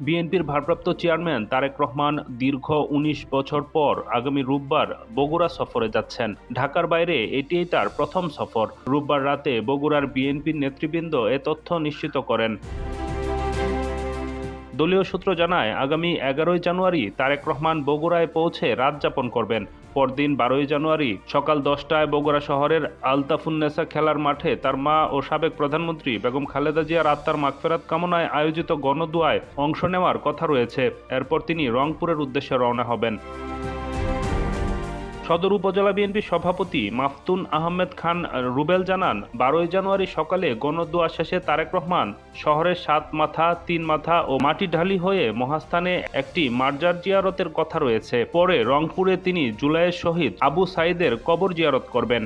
বিএনপির ভারপ্রাপ্ত চেয়ারম্যান তারেক রহমান দীর্ঘ ১৯ বছর পর আগামী রোববার বগুড়া সফরে যাচ্ছেন। ঢাকার বাইরে এটিই তার প্রথম সফর। রোববার রাতে বগুড়ার বিএনপির নেতৃবৃন্দ এ তথ্য নিশ্চিত করেন। দলীয় সূত্র জানায়, আগামী ১১ জানুয়ারি তারেক রহমান বগুড়ায় পৌঁছে রাত যাপন করবেন। পরদিন ১২ জানুয়ারি সকাল ১০টায় বগুড়া শহরের আলতাফুন্নেসা খেলার মাঠে তার মা ও সাবেক প্রধানমন্ত্রী বেগম খালেদা জিয়ার আত্মার মাগফেরাত কামনায় আয়োজিত গণদোয়ায় অংশ নেওয়ার কথা রয়েছে। এরপর তিনি রংপুরের উদ্দেশ্যে রওনা হবেন। সদর উপজেলা বিএনপির সভাপতি মাফতুন আহমেদ খান রুবেল জানান, ১২ জানুয়ারি সকালে গণদোয়া শেষে তারেক রহমান শহরের ৭ মাথা, ৩ মাথা ও মাটিঢালি হয়ে মহাস্থানে একটি মাজার জিয়ারতের কথা রয়েছে। পরে রংপুরে তিনি জুলাইয়ের শহীদ আবু সাঈদের কবর জিয়ারত করবেন।